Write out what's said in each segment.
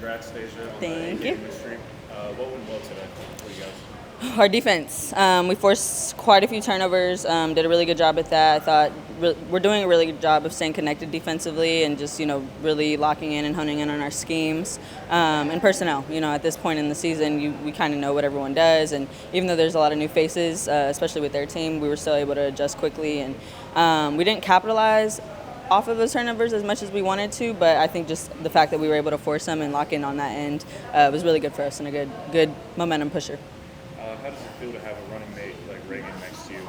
Congrats, Deja, on Thank the you. win streak. What went well today for you guys? Our defense. We forced quite a few turnovers. Did a really good job at that. I thought we're doing a really good job of staying connected defensively and just really locking in and honing in on our schemes and personnel. At this point in the season, we kind of know what everyone does, and even though there's a lot of new faces, especially with their team, we were still able to adjust quickly, and we didn't capitalize off of those turnovers as much as we wanted to, but I think just the fact that we were able to force them and lock in on that end was really good for us and a good momentum pusher. How does it feel to have a running mate like Reagan next to you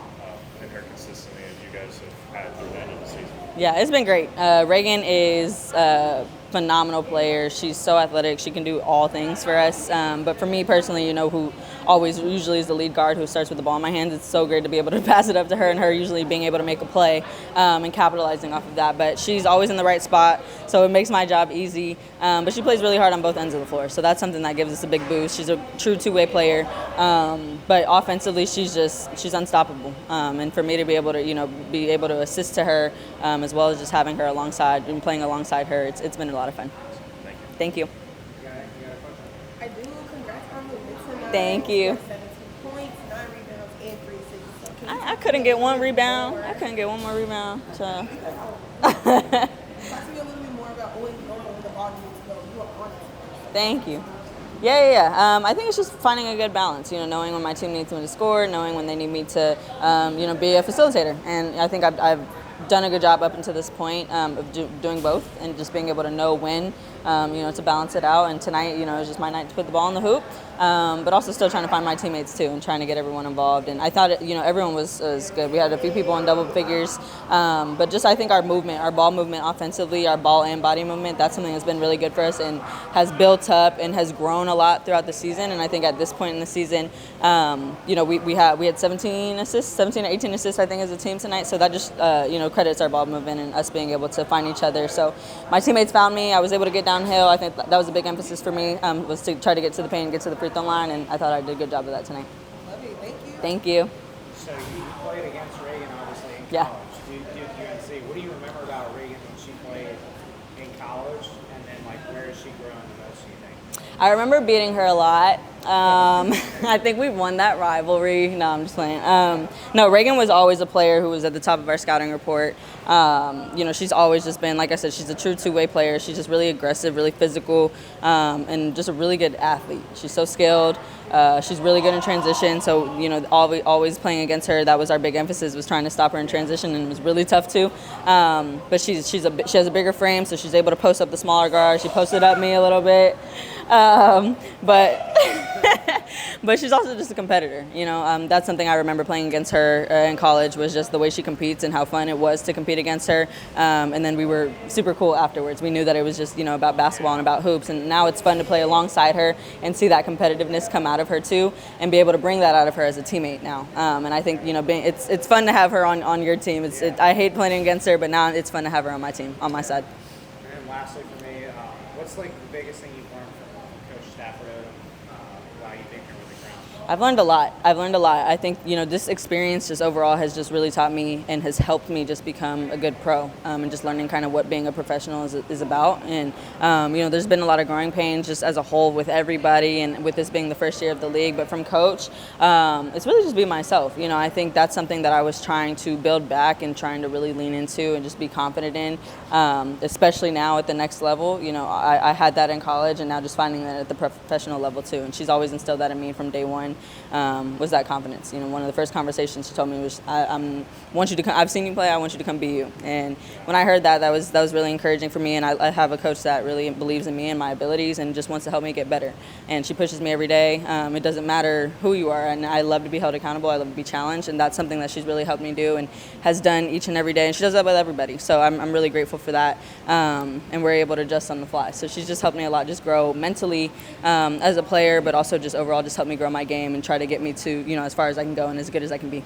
and her consistently as you guys have had through the end of the season? Yeah, it's been great. Reagan is a phenomenal player. She's so athletic. She can do all things for us. But for me personally, who always usually is the lead guard who starts with the ball in my hands, it's so great to be able to pass it up to her and her usually being able to make a play and capitalizing off of that. But she's always in the right spot, so it makes my job easy. But she plays really hard on both ends of the floor, so that's something that gives us a big boost. She's a true two-way player, but offensively she's unstoppable. And for me to be able to assist to her as well as just having her alongside and playing alongside her, it's been a lot of fun. Thank you. I do. Congrats on the win tonight. Thank you. 17 points, 9 rebounds, and 3 assists. So I couldn't get one rebound. I couldn't get one more rebound. So. talk to me a little bit more about when the ball needs to go. You are on it. Thank you. Yeah. I think it's just finding a good balance. Knowing when my team needs me to score, knowing when they need me to, be a facilitator. And I think I've done a good job up until this point of doing both and just being able to know when, to balance it out. And tonight, it was just my night to put the ball in the hoop, but also still trying to find my teammates too and trying to get everyone involved. And I thought, everyone was good. We had a few people in double figures, but just I think our ball movement offensively, our ball and body movement, that's something that's been really good for us and has built up and has grown a lot throughout the season. And I think at this point in the season, we had 17 or 18 assists, I think, as a team tonight. So that just, credits our ball movement and us being able to find each other. So my teammates found me. I was able to get downhill. I think that was a big emphasis for me, was to try to get to the paint and get to the free throw line, and I thought I did a good job of that tonight. Love you. Thank you. Thank you. So you played against Reagan, obviously, in Yeah. college. Duke UNC. What do you remember about Reagan when she played in college? And then, where has she grown the most, do you think? I remember beating her a lot. I think we won that rivalry. No, I'm just playing. No, Reagan was always a player who was at the top of our scouting report. She's always just been, like I said, she's a true two-way player. She's just really aggressive, really physical, and just a really good athlete. She's so skilled. She's really good in transition. So, always playing against her, that was our big emphasis, was trying to stop her in transition, and it was really tough too. But she has a bigger frame, so she's able to post up the smaller guard. She posted up me a little bit. But she's also just a competitor. That's something I remember playing against her in college, was just the way she competes and how fun it was to compete against her. And then we were super cool afterwards. We knew that it was just, about basketball and about hoops. And now it's fun to play alongside her and see that competitiveness come out of her too, and be able to bring that out of her as a teammate now. And I think, it's fun to have her on your team. I hate playing against her, but now it's fun to have her on my team, on my side. And then lastly for me, what's the biggest thing you've learned from Coach Stafford while you've been here with the Crowns? I've learned a lot. I think, this experience just overall has just really taught me and has helped me just become a good pro, and just learning kind of what being a professional is about. And, there's been a lot of growing pains just as a whole with everybody, and with this being the first year of the league. But from Coach, it's really just be myself. I think that's something that I was trying to build back and trying to really lean into and just be confident in, especially now at the next level. I had that in college, and now just finding that at the professional level too. And she's always instilled that in me from day one. Was that confidence. One of the first conversations she told me was, want you to come, I've seen you play, I want you to come be you. And when I heard that was really encouraging for me, and I have a coach that really believes in me and my abilities and just wants to help me get better. And she pushes me every day. It doesn't matter who you are, and I love to be held accountable, I love to be challenged, and that's something that she's really helped me do and has done each and every day, and she does that with everybody. So I'm really grateful for that, and we're able to adjust on the fly. So she's just helped me a lot, just grow mentally as a player, but also just overall just helped me grow my game and try to get me to, as far as I can go and as good as I can be.